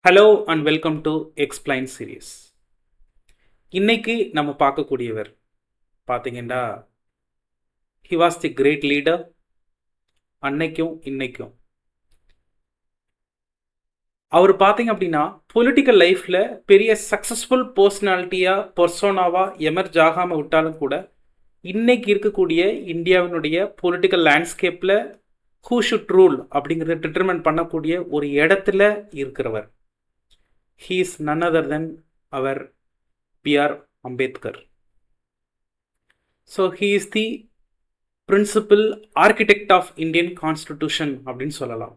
Hello and welcome to explain series. இன்னைக்கு நம்ம பார்க்கக்கூடியவர் பார்த்தீங்கன்னா, he was the great leader. அன்னைக்கும் இன்னைக்கும் அவர் பார்த்தீங்க அப்படின்னா பொலிட்டிக்கல் லைஃப்பில் பெரிய சக்ஸஸ்ஃபுல் பர்சோனாவாக எமர்ஜ் ஆகாமல் விட்டாலும் கூட இன்னைக்கு இருக்கக்கூடிய இந்தியாவினுடைய பொலிட்டிக்கல் லேண்ட்ஸ்கேப்பில் ஹூ ஷுட் ரூல் அப்படிங்கிறத டிட்டர்மெண்ட் பண்ணக்கூடிய ஒரு இடத்துல இருக்கிறவர். He is none other than our B.R. Ambedkar. So he is the principal architect of Indian Constitution அப்படின்னு சொல்லலாம்.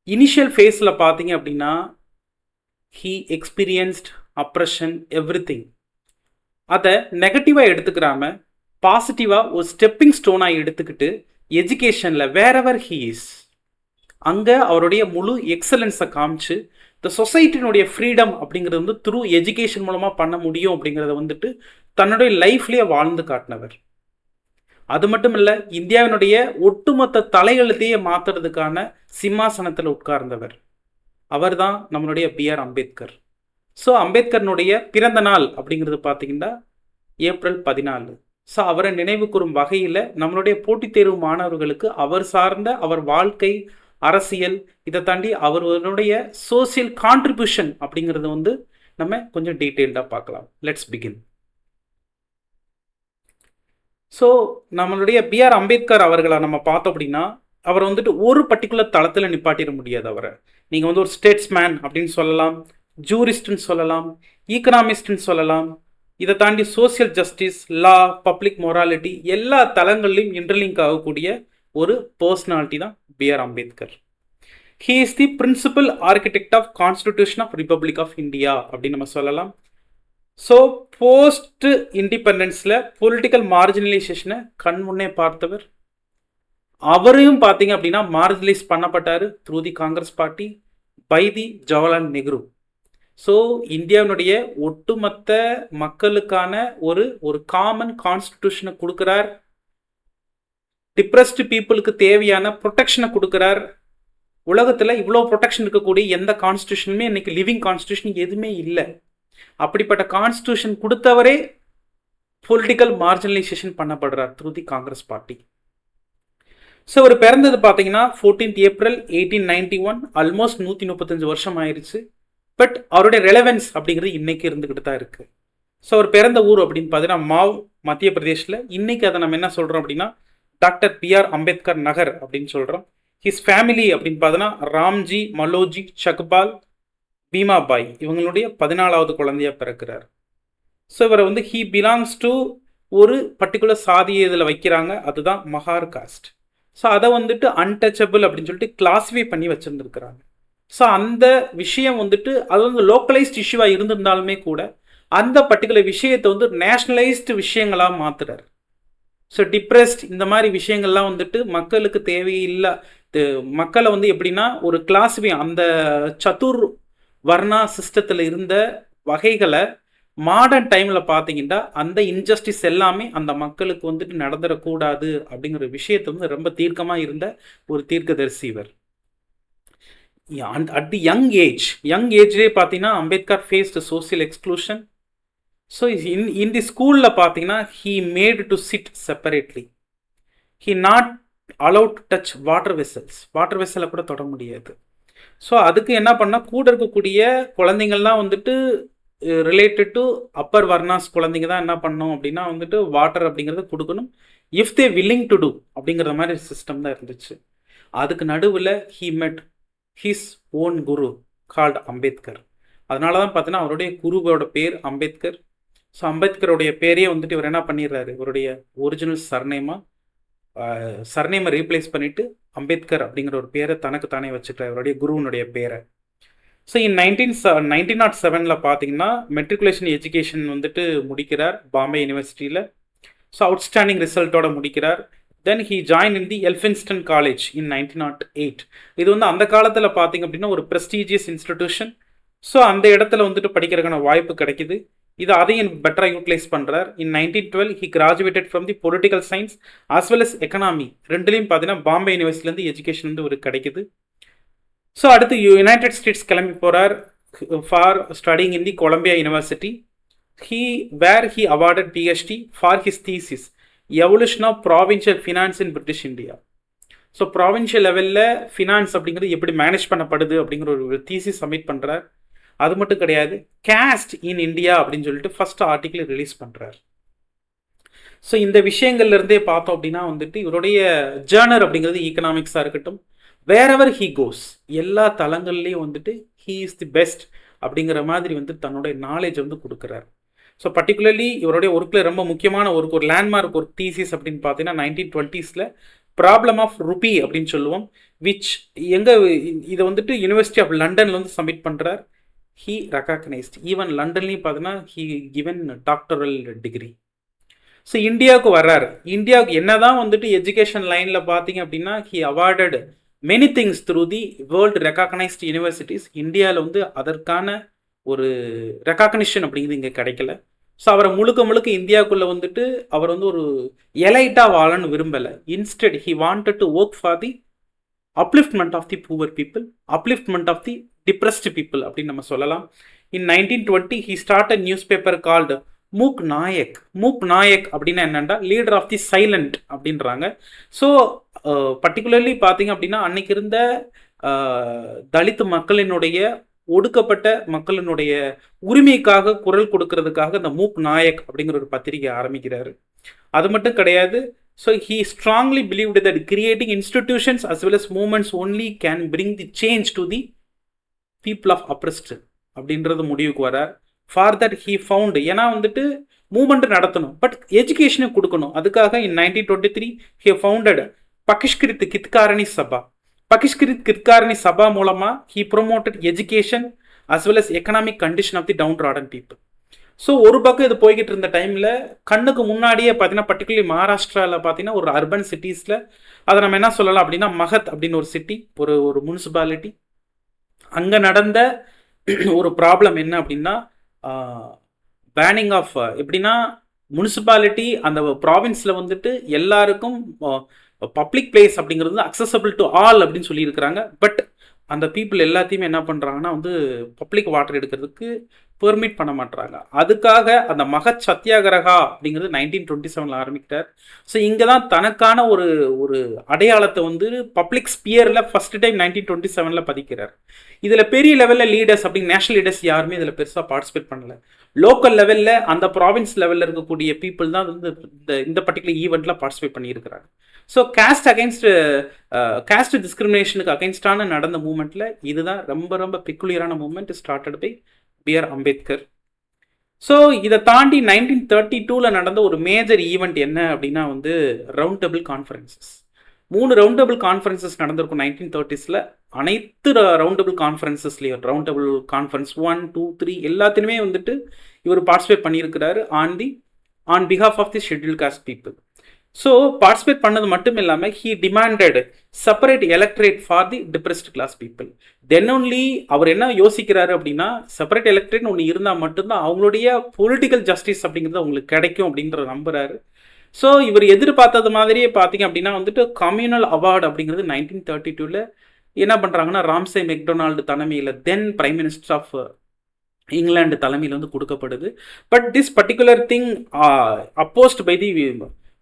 இனிஷியல் ஃபேஸில் பார்த்தீங்க அப்படின்னா he experienced oppression everything. அதை நெகட்டிவாக எடுத்துக்கிறாம பாசிட்டிவாக ஒரு ஸ்டெப்பிங் ஸ்டோனாக எடுத்துக்கிட்டு எஜுகேஷனில் வேறவர் ஹீ இஸ் அங்கே அவருடைய முழு எக்ஸலன்ஸை காமிச்சு இந்த சொசைட்டினுடைய ஃப்ரீடம் அப்படிங்கிறது வந்து த்ரூ எஜுகேஷன் மூலமாக பண்ண முடியும் அப்படிங்கிறத வந்துட்டு தன்னுடைய லைஃப்லேயே வாழ்ந்து காட்டினவர். அது மட்டும் இல்லை, இந்தியாவினுடைய ஒட்டுமொத்த தலையெழுத்தையே மாற்றுறதுக்கான சிம்மாசனத்தில் உட்கார்ந்தவர். அவர் தான் நம்மளுடைய B.R. அம்பேத்கர். ஸோ அம்பேத்கர்னுடைய பிறந்த நாள் அப்படிங்கிறது பார்த்தீங்கன்னா ஏப்ரல் 14. ஸோ அவரை நினைவு கூறும் வகையில் நம்மளுடைய போட்டித் தேர்வு மாணவர்களுக்கு அவர் சார்ந்த அவர் வாழ்க்கை, அரசியல், இதை தாண்டி அவருடைய சோசியல் கான்ட்ரிபியூஷன் அப்படிங்கிறது வந்து நம்ம கொஞ்சம் டீட்டெயில்டாக பார்க்கலாம். Let's begin. ஸோ நம்மளுடைய B.R. அம்பேத்கர் அவர்களை நம்ம பார்த்தோம் அப்படின்னா அவரை வந்துட்டு ஒரு பர்டிகுலர் தளத்தில் நிப்பாட்டிட முடியாது. அவரை நீங்கள் வந்து ஒரு ஸ்டேட்ஸ்மேன் அப்படின்னு சொல்லலாம், ஜூரிஸ்ட்னு சொல்லலாம், ஈக்கனாமிஸ்ட்னு சொல்லலாம், இதை தாண்டி social justice, law, public morality எல்லா தளங்கள்லையும் இன்டர்லிங்க் ஆகக்கூடிய ஒரு பர்சனாலிட்டி தான் B.R. Ambedkar. He is the principal architect of constitution of republic of India அப்படின்னு நம்ம சொல்லலாம். ஸோ போஸ்ட் இண்டிபெண்டன்ஸில் பொலிட்டிக்கல் மார்ஜினலைசேஷனை கண் முன்னே பார்த்தவர். அவரையும் பார்த்தீங்க அப்படின்னா மார்ஜினலைஸ் பண்ணப்பட்டார் through the Congress party by the Jawaharlal Nehru. So இந்தியாவினுடைய ஒட்டுமொத்த மக்களுக்கான ஒரு காமன் கான்ஸ்டிடியூஷனை கொடுக்குறார். டிப்ரெஸ்டு பீப்புளுக்கு தேவையான ப்ரொடெக்ஷனை கொடுக்குறார். உலகத்தில் இவ்வளோ ப்ரொடெக்ஷன் இருக்கக்கூடிய எந்த கான்ஸ்டியூஷனுமே இன்னைக்கு லிவிங் கான்ஸ்டியூஷன் எதுவுமே இல்லை. அப்படிப்பட்ட கான்ஸ்டியூஷன் கொடுத்தவரே பொலிட்டிக்கல் மார்ஜினலைசேஷன் பண்ணப்படுறார் through the Congress party. So அவர் பிறந்தது பார்த்தீங்கன்னா 14th ஏப்ரல் 1891. ஆல்மோஸ்ட் 135 வருஷம் ஆயிடுச்சு. பட் அவருடைய ரெலவென்ஸ் அப்படிங்கிறது இன்னைக்கு இருந்துக்கிட்டு தான் இருக்கு. ஸோ அவர் பிறந்த ஊர் அப்படின்னு பார்த்தீங்கன்னா மாவ், மத்திய பிரதேஷில். இன்னைக்கு அதை நம்ம என்ன சொல்கிறோம் அப்படின்னா டாக்டர் B.R. அம்பேத்கர் நகர் அப்படின்னு சொல்கிறோம். ஹிஸ் ஃபேமிலி அப்படின்னு பார்த்தோன்னா ராம்ஜி, மலோஜி, சக்பால், பீமாபாய் இவங்களுடைய 14வது குழந்தையாக பிறக்கிறார். ஸோ இவரை வந்து ஹீ பிலாங்ஸ் டு ஒரு பர்டிகுலர் சாதியை இதில் வைக்கிறாங்க, அதுதான் மகார் காஸ்ட். ஸோ அதை வந்துட்டு அன்டச்சபிள் அப்படின்னு சொல்லிட்டு கிளாஸிஃபை பண்ணி வச்சுருந்துருக்கிறாங்க. ஸோ அந்த விஷயம் வந்துட்டு அது வந்து லோக்கலைஸ்ட் இஷ்யூவாக இருந்திருந்தாலுமே கூட அந்த பர்டிகுலர் விஷயத்தை வந்து நேஷ்னலைஸ்டு விஷயங்களாக மாற்றுறாரு. ஸோ டிப்ரெஸ்ட் இந்த மாதிரி விஷயங்கள்லாம் வந்துட்டு மக்களுக்கு தேவையில்லை. மக்களை வந்து எப்படின்னா ஒரு கிளாஸிஃபை அந்த சதுர் வர்ணா சிஸ்டத்தில் இருந்த வகைகளை மாடர்ன் டைமில் பார்த்தீங்கன்னா அந்த இன்ஜஸ்டிஸ் எல்லாமே அந்த மக்களுக்கு வந்துட்டு நடந்துடக்கூடாது அப்படிங்கிற விஷயத்தை வந்து ரொம்ப தீர்க்கமாக இருந்த ஒரு தீர்க்கதரிசி இவர். அட் தி யங் ஏஜ்லேயே பார்த்தீங்கன்னா Ambedkar faced social exclusion. So in the ஸ்கூலில் பார்த்தீங்கன்னா he made to sit separately. he not allowed to touch water வெசலை கூட தொட முடியாது. ஸோ அதுக்கு என்ன பண்ணால் கூட இருக்கக்கூடிய குழந்தைங்கள்லாம் வந்துட்டு ரிலேட்டட் டு அப்பர் வர்ணாஸ் குழந்தைங்க தான் என்ன பண்ணணும் அப்படின்னா வந்துட்டு வாட்டர் அப்படிங்கிறத கொடுக்கணும், if they willing to do அப்படிங்கிற மாதிரி சிஸ்டம் தான் இருந்துச்சு. அதுக்கு நடுவில் he met his own Guru called Ambedkar. அதனால தான் பார்த்தீங்கன்னா அவருடைய குருவோட பேர் அம்பேத்கர். ஸோ அம்பேத்கருடைய பேரையே வந்துட்டு இவர் என்ன பண்ணிடுறாரு, இவருடைய ஒரிஜினல் சர்நேமை ரீப்ளேஸ் பண்ணிவிட்டு அம்பேத்கர் அப்படிங்கிற ஒரு பேரை தனக்கு தானே வச்சுக்கிறார், இவருடைய குருவனுடைய பேரை. ஸோ 1907 பார்த்தீங்கன்னா மெட்ரிகுலேஷன் எஜுகேஷன் வந்துட்டு முடிக்கிறார் பாம்பே யூனிவர்சிட்டியில். ஸோ அவுட்ஸ்டாண்டிங் ரிசல்ட்டோட முடிக்கிறார். Then he join in the Elphinstone college in 1908. இது வந்து அந்த காலத்தில் பார்த்தீங்க அப்படின்னா ஒரு ப்ரெஸ்டீஜியஸ் இன்ஸ்டிடியூஷன். ஸோ அந்த இடத்துல வந்துட்டு படிக்கிறதுக்கான வாய்ப்பு கிடைக்குது. இது அதையும் பெட்டராக யூட்டிலைஸ் பண்ணுறார். In 1912 he graduated from the political science as well as economy. ரெண்டுலேயும் பார்த்தீங்கன்னா பாம்பே யூனிவர்சிட்டிலேருந்து எஜுகேஷன் வந்து ஒரு கிடைக்குது. ஸோ அடுத்து யுனைடெட் ஸ்டேட்ஸ் கிளம்பி போகிறார் for studying in the Columbia University. where he awarded PhD for his thesis evolution of provincial finance in British India. So provincial லெவலில் finance அப்படிங்கிறது எப்படி மேனேஜ் பண்ணப்படுது அப்படிங்கிற ஒரு தீசிஸ் சப்மிட் பண்ணுறார். அது மட்டும் கிடையாது, கேஸ்ட் இன் இந்தியா அப்படின்னு சொல்லிட்டு ஃபர்ஸ்ட் ஆர்டிக்கிள் ரிலீஸ் பண்ணுறார். ஸோ இந்த விஷயங்கள்லேருந்தே பார்த்தோம் அப்படின்னா வந்துட்டு இவருடைய ஜேர்னர் அப்படிங்கிறது ஈக்கனாமிக்ஸாக இருக்கட்டும், வேறெவர் ஹீ கோஸ் எல்லா தளங்கள்லேயும் வந்துட்டு ஹீ இஸ் தி பெஸ்ட் அப்படிங்கிற மாதிரி வந்து தன்னுடைய நாலேஜ் வந்து கொடுக்குறாரு. ஸோ பர்டிகுலர்லி இவருடைய ஒர்க்கில் ரொம்ப முக்கியமான ஒரு லேண்ட்மார்க் ஒரு தீசிஸ் அப்படின்னு பார்த்தீங்கன்னா 1920s ப்ராப்ளம் ஆஃப் ருபி அப்படின்னு சொல்லுவோம், விச் எங்கே இதை வந்துட்டு யூனிவர்சிட்டி ஆஃப் லண்டனில் வந்து சப்மிட் பண்ணுறார். ஹீ ரெகக்னைஸ்ட் ஈவன் லண்டன்லேயும் பார்த்தீங்கன்னா he given doctoral degree. So இந்தியாவுக்கு வர்றாரு. இந்தியாவுக்கு என்னதான் வந்துட்டு எஜுகேஷன் லைனில் பார்த்தீங்க அப்படின்னா he awarded many things through the world recognised universities. இந்தியாவில் வந்து அதற்கான ஒரு ரெகக்னிஷன் அப்படிங்கிறது இங்கே கிடைக்கல. ஸோ அவரை முழுக்க இந்தியாவுக்குள்ளே வந்துட்டு அவர் வந்து ஒரு எலைட்டாக வாழன்னு விரும்பலை. Instead he wanted to work for the upliftment of the poor people, upliftment of the depressed people அப்படின்னு நம்ம சொல்லலாம். In 1920 he start a newspaper called Mook Nayak. Mook Nayak அப்படின்னா என்னென்னா லீடர் ஆஃப் தி சைலண்ட் அப்படின்றாங்க. ஸோ பர்டிகுலர்லி பார்த்தீங்க அப்படின்னா அன்னைக்கு இருந்த தலித் மக்களினுடைய ஒடுக்கப்பட்ட மக்களினுடைய உரிமைக்காக குரல் கொடுக்கறதுக்காக இந்த மூக் நாயக் அப்படிங்கிற ஒரு பத்திரிகை ஆரம்பிக்கிறாரு. அது மட்டும் கிடையாது. So he strongly believed that creating institutions as well as movements only can bring the change to the people of oppressed அப்படின்றது முடிவுக்கு வரார். ஃபார் தட் ஹீ ஃபவுண்ட், ஏன்னா வந்துட்டு மூமெண்ட் நடத்தணும், பட் எஜுகேஷனை கொடுக்கணும். அதுக்காக இன் 1923 ஹி ஃபவுண்டட் பகிஷ்கிருத் கித்காரணி சபா. பகிஷ்கிருத் கித்காரணி சபா மூலமாக he promoted education as well as economic condition of the downtrodden people. So ஒரு பக்கம் இது போய்கிட்டு இருந்த டைமில் கண்ணுக்கு முன்னாடியே பார்த்தீங்கன்னா பர்டிகுலர்லி மகாராஷ்டிராவில் பார்த்தீங்கன்னா ஒரு அர்பன் சிட்டிஸில் அதை நம்ம என்ன சொல்லலாம் அப்படின்னா மகத் அப்படின்னு ஒரு சிட்டி, ஒரு முனிசிபாலிட்டி. அங்கே நடந்த ஒரு ப்ராப்ளம் என்ன அப்படின்னா பேனிங் ஆஃப், எப்படின்னா முனிசிபாலிட்டி அந்த ப்ராவின்ஸில் வந்துட்டு எல்லாருக்கும் பப்ளிக் பிளேஸ் அப்படிங்கிறது அக்சசபிள் டு ஆல் அப்படின்னு சொல்லியிருக்கிறாங்க. பட் அந்த பீப்புள் எல்லாத்தையுமே என்ன பண்ணுறாங்கன்னா வந்து பப்ளிக் வாட்டர் எடுக்கிறதுக்கு பெர்மிட் பண்ண மாட்டாங்க. அதுக்காக அந்த மகத் சத்தியாகிரகா அப்படிங்கிறது 1927 ஆரம்பிக்கிறார். ஸோ இங்கே தான் தனக்கான ஒரு அடையாளத்தை வந்து பப்ளிக் ஸ்பியரில் ஃபர்ஸ்ட் டைம் 1927 பதிக்கிறார். இதில் பெரிய லெவலில் லீடர்ஸ் அப்படிங்க நேஷனல் லீடர்ஸ் யாருமே இதில் பெருசாக பார்ட்டிசிபேட் பண்ணலை. லோக்கல் லெவலில் அந்த ப்ராவின்ஸ் லெவலில் இருக்கக்கூடிய பீப்புள் தான் வந்து இந்த பர்டிகுலர் ஈவெண்ட்டில் பார்ட்டிசிபேட் பண்ணியிருக்கிறாங்க. ஸோ கேஸ்ட் டிஸ்கிரிமினேஷனுக்கு அகைன்ஸ்டான நடந்த மூமெண்ட்டில் இதுதான் ரொம்ப பெக்குலியரான movement started by B R Ambedkar. So இதை தாண்டி 1932 நடந்த ஒரு மேஜர் ஈவெண்ட் என்ன அப்படின்னா வந்து round table conferences. 3 round table conferences நடந்திருக்கும் 1930s. அனைத்து ரவுண்ட் டேபிள் கான்ஃபரன்சஸ்லேயும் ரவுண்ட் டேபிள் கான்ஃபரன்ஸ் 1, 2, 3 எல்லாத்திலுமே வந்துட்டு இவர் பார்ட்டிசிபேட் பண்ணியிருக்கிறாரு on behalf of the schedule caste people. So participate பண்ணது மட்டும் இல்லாமல் he demanded separate electorate for the depressed class people. Then only அவர் என்ன யோசிக்கிறாரு அப்படின்னா செப்பரேட் எலக்ட்ரேட்னு ஒன்று இருந்தால் மட்டும்தான் அவங்களுடைய பொலிட்டிக்கல் ஜஸ்டிஸ் அப்படிங்கிறது அவங்களுக்கு கிடைக்கும் அப்படின்றத நம்புறாரு. ஸோ இவர் எதிர்பார்த்தது மாதிரியே பார்த்தீங்க அப்படின்னா வந்துட்டு கம்யூனல் அவார்டு அப்படிங்கிறது 1932 என்ன பண்ணுறாங்கன்னா ராம்சே மெக்டொனால்டு தலைமையில் then prime minister of England தலைமையில் வந்து கொடுக்கப்படுது. But this particular thing opposed by the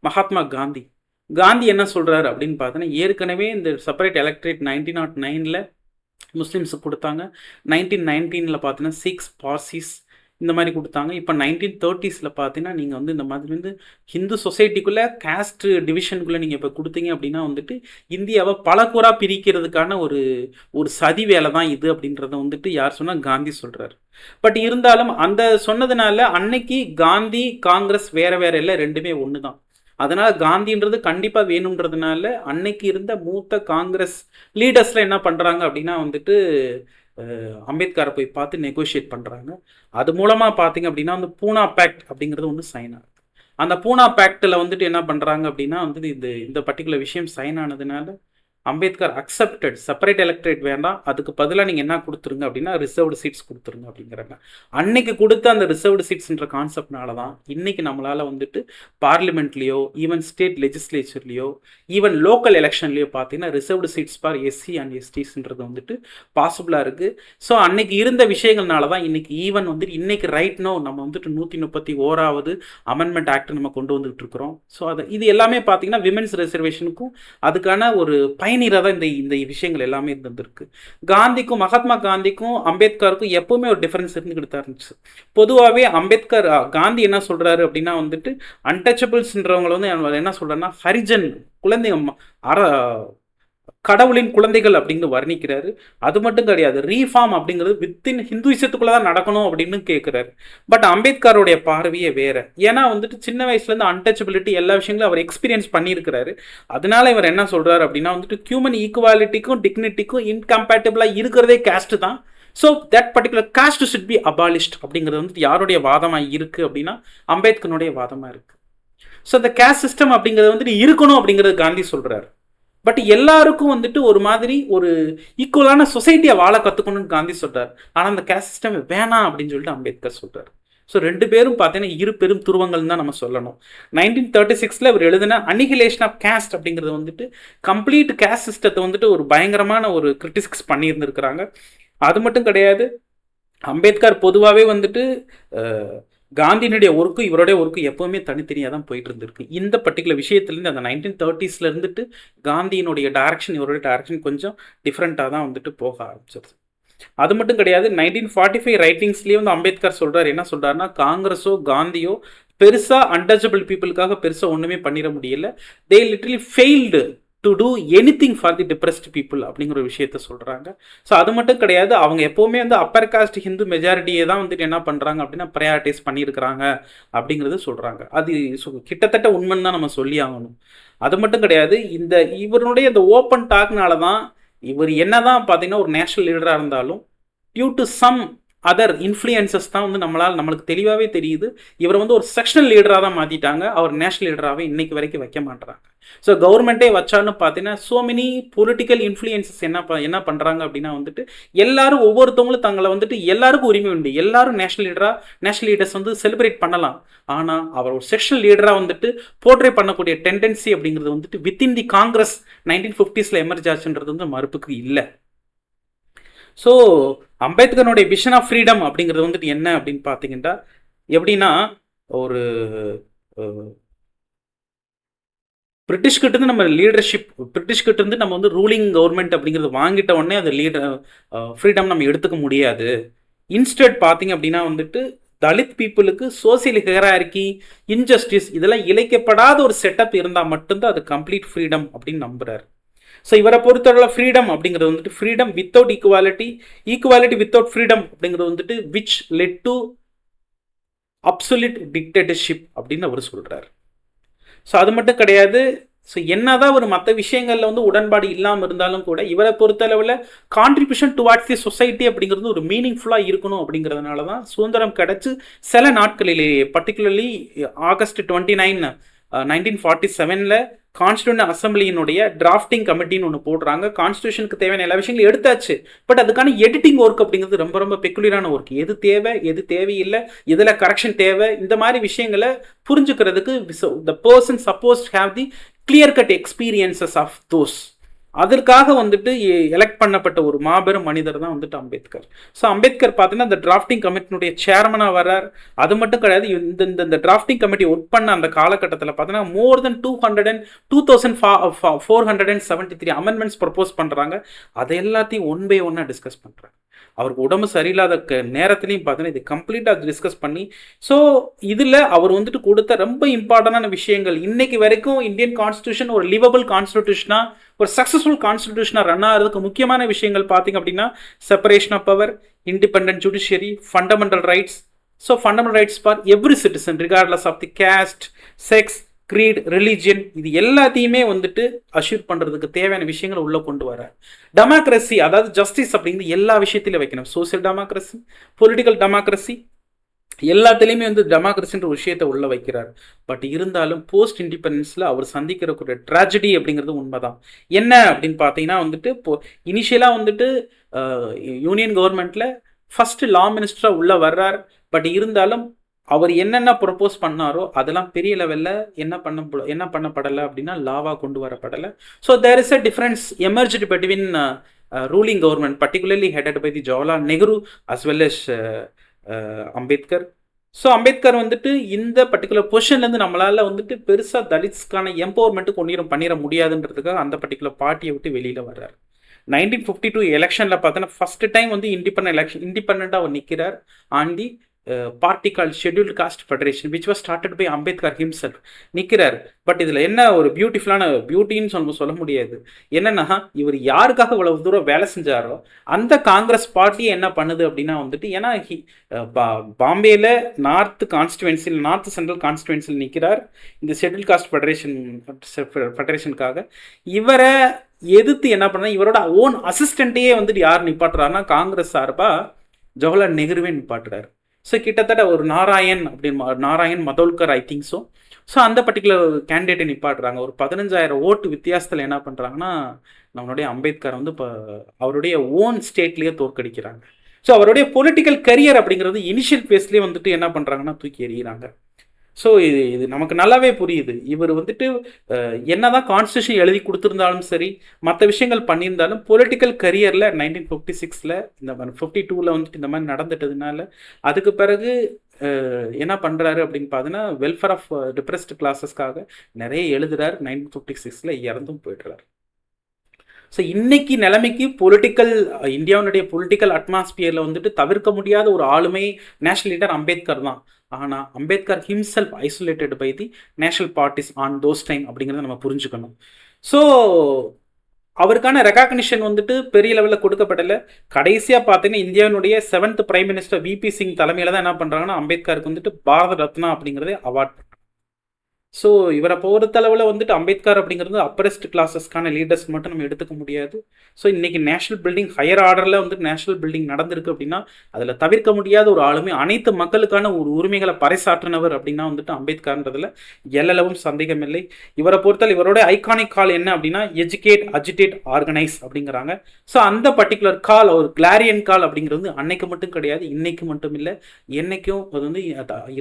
Mahatma Gandhi என்ன சொல்கிறாரு அப்படின்னு பார்த்தீங்கன்னா ஏற்கனவே இந்த செப்பரேட் எலக்ட்ரேட் 1909 முஸ்லீம்ஸுக்கு கொடுத்தாங்க. 1919 பார்த்தீங்கன்னா 6 பார்சிஸ் இந்த மாதிரி கொடுத்தாங்க. இப்போ 1930s பார்த்தீங்கன்னா நீங்கள் வந்து இந்த மாதிரி வந்து ஹிந்து சொசைட்டிக்குள்ளே கேஸ்ட் டிவிஷனுக்குள்ளே நீங்கள் இப்போ கொடுத்தீங்க அப்படின்னா வந்துட்டு இந்தியாவை பலக்கூறாக பிரிக்கிறதுக்கான ஒரு சதி வேலை தான் இது அப்படின்றத வந்துட்டு யார் சொன்னால் காந்தி சொல்கிறார். பட் இருந்தாலும் அந்த சொன்னதுனால அன்னைக்கு காந்தி காங்கிரஸ் வேற இல்லை, ரெண்டுமே ஒன்று தான். அதனால் காந்தின்றது கண்டிப்பாக வேணுன்றதுனால அன்னைக்கு இருந்த மூத்த காங்கிரஸ் லீடர்ஸில் என்ன பண்ணுறாங்க அப்படின்னா வந்துட்டு அம்பேத்கரை போய் பார்த்து நெகோஷியேட் பண்ணுறாங்க. அது மூலமாக பார்த்தீங்க அப்படின்னா வந்து பூனா பேக்ட் அப்படிங்கிறது ஒன்று சைன் ஆகுது. அந்த பூனா பேக்டில் வந்துட்டு என்ன பண்ணுறாங்க அப்படின்னா வந்துட்டு இந்த பர்டிகுலர் விஷயம் சைன் ஆனதுனால அம்பேத்கர் அக்செப்டட் செப்பரேட் எலக்ட்ரேட் வேண்டாம், அதுக்கு பதிலாக நீங்கள் என்ன கொடுத்துருங்க அப்படின்னா ரிசர்வ்டு சீட்ஸ் கொடுத்துருங்க அப்படிங்கிறாங்க. அன்னைக்கு கொடுத்த அந்த ரிசர்வ்டு சீட்ஸ்ன்ற கான்செப்ட்னால தான் இன்னைக்கு நம்மளால் வந்துட்டு பார்லிமெண்ட்லேயோ ஈவன் ஸ்டேட் லெஜிஸ்லேச்சர்லேயோ ஈவன் லோக்கல் எலெக்ஷன்லேயோ பார்த்தீங்கன்னா reserved seats for SC and எஸ்டிஸ்ன்றது வந்துட்டு பாசிபிளாக இருக்குது. ஸோ அன்னைக்கு இருந்த விஷயங்கள்னால தான் இன்னைக்கு ஈவன் வந்துட்டு இன்னைக்கு ரைட் நோ நம்ம வந்துட்டு 131வது அமெண்ட்மெண்ட் ஆக்ட் நம்ம கொண்டு வந்துட்டு இருக்கிறோம். ஸோ இது எல்லாமே பார்த்தீங்கன்னா விமென்ஸ் ரிசர்வேஷனுக்கும் அதுக்கான ஒரு பயனீராக தான் இந்த விஷயங்கள் எல்லாமே இருந்திருக்கு. காந்திக்கும் மகாத்மா காந்திக்கும் அம்பேத்கருக்கும் எப்பவுமே ஒரு டிஃபரன்ஸ் இருந்துகிட்டு தான் இருந்துச்சு. பொதுவாகவே அம்பேத்கர் காந்தி என்ன சொல்றாரு அப்படின்னா வந்துட்டு அன்டச்சபிள்ஸ்ன்றவங்களை வந்து என்ன சொல்றேன்னா ஹரிஜன் குழந்தைங்க கடவுளின் குழந்தைகள் அப்படின்னு வர்ணிக்கிறாரு. அது மட்டும் கிடையாது, ரீஃபார்ம் அப்படிங்கிறது வித்தின் ஹிந்துயிசத்துக்குள்ள தான் நடக்கணும் அப்படின்னு கேட்குறாரு. பட் அம்பேத்கருடைய பார்வையே வேற. ஏன்னா வந்துட்டு சின்ன வயசுலேருந்து அன்டச்சபிலிட்டி எல்லா விஷயங்களும் அவர் எக்ஸ்பீரியன்ஸ் பண்ணியிருக்கிறாரு. அதனால இவர் என்ன சொல்றாரு அப்படின்னா வந்துட்டு ஹியூமன் ஈக்குவாலிட்டிக்கும் டிக்னிட்டிக்கும் இன்கம்பேட்டபிளாக இருக்கிறதே கேஸ்ட் தான். So that particular cost should be abolished அப்படிங்கிறது வந்துட்டு யாருடைய வாதமாக இருக்குது அப்படின்னா அம்பேத்கருடைய வாதமாக இருக்குது. ஸோ இந்த கேஸ்ட் சிஸ்டம் அப்படிங்கிறது வந்துட்டு இருக்கணும் அப்படிங்கிறது காந்தி சொல்கிறார். பட் எல்லாருக்கும் வந்துட்டு ஒரு மாதிரி ஒரு ஈக்குவலான சொசைட்டியை வாழ கற்றுக்கணும்னு காந்தி சொல்கிறார். ஆனால் அந்த கேஸ்ட் சிஸ்டம் வேணாம் அப்படின்னு சொல்லிட்டு அம்பேத்கர் சொல்கிறார். ஸோ ரெண்டு பேரும் பார்த்தீங்கன்னா இரு பெரும் துருவங்கள் தான் நம்ம சொல்லணும். 1936 இவர் எழுதின அனிகிலேஷன் ஆஃப் கேஸ்ட் அப்படிங்கிறது வந்துட்டு கம்ப்ளீட் கேஸ்ட் சிஸ்டத்தை வந்துட்டு ஒரு பயங்கரமான ஒரு கிரிட்டிசிக்ஸ் பண்ணியிருந்துருக்கிறாங்க. அது மட்டும் கிடையாது, அம்பேத்கர் பொதுவாகவே வந்துட்டு காந்தியினுடைய ஒர்க்கும் இவருடைய ஒர்க்கும் எப்போவுமே தனித்தனியாக தான் போயிட்டு இருந்திருக்கு. இந்த பர்டிகுலர் விஷயத்துலேருந்து அந்த 1930s இருந்துட்டு காந்தியினுடைய டைரக்ஷன் இவருடைய டைரக்ஷன் கொஞ்சம் டிஃப்ரெண்ட்டாக தான் வந்துட்டு போக ஆரம்பிச்சது. அது மட்டும் கிடையாது, 1945 ரைட்டிங்ஸ்லேயே வந்து அம்பேத்கர் சொல்கிறார். என்ன சொல்கிறாருன்னா காங்கிரஸோ காந்தியோ பெருசாக அன்டச்சபிள் பீப்புளுக்காக பெருசாக ஒன்றுமே பண்ணிட முடியல. தே literally failed to two anything for the depressed people அப்படிங்கிற ஒரு விஷயத்த சொல்கிறாங்க. ஸோ அது மட்டும் கிடையாது, அவங்க எப்போவுமே வந்து அப்பர் காஸ்ட் ஹிந்து மெஜாரிட்டியை தான் வந்துட்டு என்ன பண்ணுறாங்க அப்படின்னா ப்ரையாரிட்டைஸ் பண்ணியிருக்கிறாங்க அப்படிங்கிறது சொல்கிறாங்க. அது கிட்டத்தட்ட உண்மைன்னு தான் நம்ம சொல்லி ஆகணும். அது மட்டும் கிடையாது, இவருடைய இந்த ஓப்பன் டாக்னால தான் இவர் என்ன தான் பார்த்தீங்கன்னா ஒரு நேஷனல் லீடராக இருந்தாலும் due to some other influences தான் வந்து நம்மளுக்கு தெளிவாகவே தெரியுது இவர் வந்து ஒரு செக்ஷனல் லீடராக தான் மாற்றிட்டாங்க. அவர் நேஷனல் லீடராகவே இன்னைக்கு வரைக்கும் வைக்க மாட்டுறாங்க. ஸோ கவர்மெண்ட்டே வச்சான்னு பார்த்தீங்கன்னா சோ மெனி பொலிட்டிக்கல் இன்ஃப்ளூயன்சஸ் என்ன பண்ணுறாங்க அப்படின்னா வந்துட்டு எல்லாரும் ஒவ்வொருத்தவங்களும் தங்களை வந்துட்டு எல்லாருக்கும் உரிமை உண்டு, எல்லாரும் நேஷனல் லீடர்ஸ் வந்து செலிப்ரேட் பண்ணலாம். ஆனால் அவர் ஒரு செக்ஷனல் லீடராக வந்துட்டு போர்ட்ரே பண்ணக்கூடிய டெண்டன்சி அப்படிங்கிறது வந்துட்டு within the Congress 1950s emerge ஆச்சுன்றது வந்து மறுப்புக்கு இல்லை. ஸோ அம்பேத்கருடைய விஷன் ஆஃப் ஃப்ரீடம் அப்படிங்கிறது வந்துட்டு என்ன அப்படின்னு பார்த்தீங்கன்னா எப்படின்னா ஒரு பிரிட்டிஷ்கிட்ட இருந்து நம்ம லீடர்ஷிப் பிரிட்டிஷ்கிட்ட இருந்து நம்ம வந்து ரூலிங் கவர்மெண்ட் அப்படிங்கிறது வாங்கிட்ட உடனே அது ஃப்ரீடம் நம்ம எடுத்துக்க முடியாது. இன்ஸ்டெட் பார்த்தீங்க அப்படின்னா வந்துட்டு தலித் பீப்புளுக்கு சோசியல் ஹியரார்கி இன்ஜஸ்டிஸ் இதெல்லாம் இழைக்கப்படாத ஒரு செட்டப் இருந்தால் மட்டும்தான் அது கம்ப்ளீட் ஃப்ரீடம் அப்படின்னு நம்புறாரு. ஸோ இவரை பொறுத்தவரை ஃப்ரீடம் அப்படிங்கிறது வந்துட்டு freedom without equality without freedom அப்படிங்கிறது வந்துட்டு which led to absolute dictatorship அப்படின்னு அவர் சொல்கிறார். ஸோ அது மட்டும் கிடையாது, ஸோ என்னதான் ஒரு மற்ற விஷயங்களில் வந்து உடன்பாடு இல்லாமல் இருந்தாலும் கூட இவரை பொறுத்தளவில் கான்ட்ரிபியூஷன் டுவார்ட்ஸ் தி சொசைட்டி அப்படிங்கிறது ஒரு மீனிங்ஃபுல்லாக இருக்கணும் அப்படிங்கிறதுனால தான் சுதந்திரம் கிடைச்சி சில நாட்களிலேயே பர்டிகுலர்லி ஆகஸ்ட் 29, 1947 கான்ஸ்டியூஷன் அசம்பிளியினுடைய டிராஃப்டிங் கமிட்டின்னு ஒன்று போடுறாங்க. கான்ஸ்டியூஷனுக்கு தேவையான எல்லா விஷயங்களும் எடுத்தாச்சு. பட் அதுக்கான எடிட்டிங் ஒர்க் அப்படிங்கிறது ரொம்ப ரொம்ப பெக்குலியரான ஒர்க். எது தேவை எது தேவையில்லை, இதில் கரெக்ஷன் தேவை, இந்த மாதிரி விஷயங்களை புரிஞ்சுக்கிறதுக்கு the person suppose have the clear cut experiences of those. அதற்காக வந்துட்டு எலெக்ட் பண்ணப்பட்ட ஒரு மாபெரும் மனிதர் தான் வந்துட்டு அம்பேத்கர். ஸோ அம்பேத்கர் பார்த்தீங்கன்னா இந்த டிராஃப்டிங் கமிட்டினுடைய சேர்மனாக வர்றார். அது மட்டும் கிடையாது, இந்த டிராஃப்டிங் கமிட்டி ஒர்க் பண்ண அந்த காலகட்டத்தில் பார்த்தீங்கன்னா மோர் தென் 2473 அமெண்ட்மெண்ட்ஸ் ப்ரப்போஸ் பண்ணுறாங்க. அதை எல்லாத்தையும் ஒன் பை ஒன்னாக டிஸ்கஸ் பண்ணுறாங்க. அவருக்கு உடம்பு சரியில்லாத நேரத்துலையும் பார்த்தீங்கன்னா இது கம்ப்ளீட்டாக டிஸ்கஸ் பண்ணி ஸோ இதில் அவர் வந்துட்டு கொடுத்த ரொம்ப இம்பார்ட்டண்டான விஷயங்கள் இன்னைக்கு வரைக்கும் இந்தியன் கான்ஸ்டியூஷன் ஒரு லிவபிள் கான்ஸ்டியூஷனாக ஒரு சக்ஸஸ்ஃபுல் கான்ஸ்டியூஷனாக ரன் ஆகிறதுக்கு முக்கியமான விஷயங்கள் பார்த்தீங்க அப்படின்னா separation of power, independent judiciary, fundamental rights. So fundamental rights for every citizen regardless of the caste, sex, creed, religion, இது எல்லாத்தையுமே வந்துட்டு அஷ்யூர் பண்ணுறதுக்கு தேவையான விஷயங்களை உள்ளே கொண்டு வர. டெமோக்ரஸி அதாவது ஜஸ்டிஸ் அப்படிங்கிறது எல்லா விஷயத்திலும் வைக்கணும். சோசியல் டெமோக்ரஸி, பொலிட்டிக்கல் டெமோக்ரஸி, எல்லாத்துலேயுமே வந்து டெமோக்ரஸின்ற ஒரு விஷயத்தை உள்ள வைக்கிறார். பட் இருந்தாலும் போஸ்ட் இண்டிபெண்டன்ஸில் அவர் சந்திக்கிறக்கூடிய ட்ராஜடி அப்படிங்கிறது உண்மைதான். என்ன அப்படின்னு பார்த்தீங்கன்னா வந்துட்டு இப்போ இனிஷியலாக வந்துட்டு யூனியன் கவர்மெண்ட்டில் ஃபஸ்ட்டு லா மினிஸ்டராக உள்ளே வர்றார். பட் இருந்தாலும் அவர் என்னென்ன ப்ரொப்போஸ் பண்ணாரோ அதெல்லாம் பெரிய லெவலில் என்ன பண்ணப்படலை அப்படின்னா லாவாக கொண்டு வரப்படலை. So there is a difference emerged between ruling government particularly headed by the Jawaharlal Nehru as well as Ambedkar. So Ambedkar வந்துட்டு இந்த பர்டிகுலர் பொசிஷன்லேருந்து நம்மளால் வந்துட்டு பெருசாக தலித்ஸ்க்கான எம்பவர்மெண்ட்டு பண்ணிட முடியாதுன்றதுக்காக அந்த பர்டிகுலர் பார்ட்டியை விட்டு வெளியில் வர்றார். 1952 எலெக்ஷனில் பார்த்தோன்னா ஃபஸ்ட்டு டைம் வந்து இண்டிபெண்ட்டாக அவர் நிற்கிறார் on the party called scheduled caste federation which was started by Ambedkar himself நிற்கிறார். பட் இதில் என்ன ஒரு பியூட்டின்னு சொல்ல முடியாது. என்னென்னா இவர் யாருக்காக இவ்வளவு தூரம் வேலை செஞ்சாரோ அந்த காங்கிரஸ் பார்ட்டி என்ன பண்ணுது அப்படின்னா வந்துட்டு, ஏன்னா பாம்பேயில் நார்த் சென்ட்ரல் கான்ஸ்டிடுவன்சியில் நிற்கிறார் இந்த ஷெட்யூல் காஸ்ட் ஃபெடரேஷனுக்காக. இவரை எதிர்த்து என்ன பண்ண இவரோட ஓன் அசிஸ்டண்ட்டையே வந்துட்டு யார் நிப்பாட்டுறாருன்னா காங்கிரஸ் சார்பாக ஜவஹர்லால் நேருவே நிப்பாட்டுறாரு. ஸோ கிட்டத்தட்ட ஒரு நாராயண் மதோல்கர் ஐ திங்க் ஸோ அந்த பர்டிகுலர் கேண்டிடேட்டை நிப்பாட்டுறாங்க. ஒரு 15,000 ஓட்டு வித்தியாசத்தில் என்ன பண்ணுறாங்கன்னா நம்மளுடைய அம்பேத்கர் வந்து இப்போ அவருடைய ஓன் ஸ்டேட்லேயே தோற்கடிக்கிறாங்க. ஸோ அவருடைய பொலிட்டிக்கல் கரியர் அப்படிங்கிறது இனிஷியல் ஃபேஸ்லேயே வந்துட்டு என்ன பண்ணுறாங்கன்னா தூக்கி எறிகிறாங்க. ஸோ இது நமக்கு நல்லாவே புரியுது. இவர் வந்துட்டு என்னதான் கான்ஸ்டியூஷன் எழுதி கொடுத்துருந்தாலும் சரி, மற்ற விஷயங்கள் பண்ணியிருந்தாலும் பொலிட்டிக்கல் கரியரில் 1956 இந்த 52 வந்துட்டு இந்த மாதிரி நடந்துட்டதுனால அதுக்கு பிறகு என்ன பண்ணுறாரு அப்படின்னு பார்த்தீங்கன்னா வெல்ஃபேர் ஆஃப் டிப்ரெஸ்டு கிளாஸஸ்க்காக நிறைய எழுதுறாரு. 1956 இறந்தும் போய்ட்டுறாரு. ஸோ இன்னைக்கு நிலைமைக்கு இந்தியாவுடைய பொலிட்டிக்கல் அட்மாஸ்பியரில் வந்துட்டு தவிர்க்க முடியாத ஒரு ஆளுமை நேஷனல் லீடர் அம்பேத்கர் தான். ஆனால் Ambedkar himself isolated by the national parties on those time அப்படிங்கிறத நம்ம புரிஞ்சுக்கணும். ஸோ அவருக்கான ரெகாக்னிஷன் வந்துட்டு பெரிய லெவலில் கொடுக்கப்படலை. கடைசியாக பார்த்தீங்கன்னா இந்தியாவினுடைய 7th prime minister VP Singh தலைமையில் தான் என்ன பண்ணுறாங்கன்னா அம்பேத்கருக்கு வந்துட்டு பாரத ரத்னா அப்படிங்கிறதே அவார்ட். ஸோ இவரை பொறுத்தளவில் வந்துட்டு அம்பேத்கர் அப்படிங்கிறது அப்பரஸ்ட் கிளாஸஸ்க்கான லீடர்ஸ் மட்டும் நம்ம எடுத்துக்க முடியாது. ஸோ இன்றைக்கி நேஷனல் பில்டிங் ஹையர் ஆர்டரில் வந்துட்டு நேஷனல் பில்டிங் நடந்திருக்கு அப்படின்னா அதில் தவிர்க்க முடியாத ஒரு ஆளுமை, அனைத்து மக்களுக்கான ஒரு உரிமைகளை பறைசாற்றினவர் அப்படின்னா வந்துட்டு அம்பேத்கர்ன்றதில் எல்லளவும் சந்தேகம் இல்லை. இவரை பொறுத்தல் இவரோட ஐகானிக் கால் என்ன அப்படின்னா எஜுகேட், அஜிடேட், ஆர்கனைஸ் அப்படிங்கிறாங்க. ஸோ அந்த பர்டிகுலர் கால் ஒரு கிளாரியன் கால் அப்படிங்கிறது அன்னைக்கு மட்டும் கிடையாது, இன்னைக்கு மட்டும் இல்லை, என்னைக்கும் அது வந்து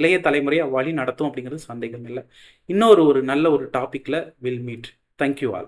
இளைய தலைமுறையை வழி நடத்தும் அப்படிங்கிறது சந்தேகம் இல்லை. இன்னொரு நல்ல ஒரு டாப்பிக்கில் வில் மீட். Thank you all.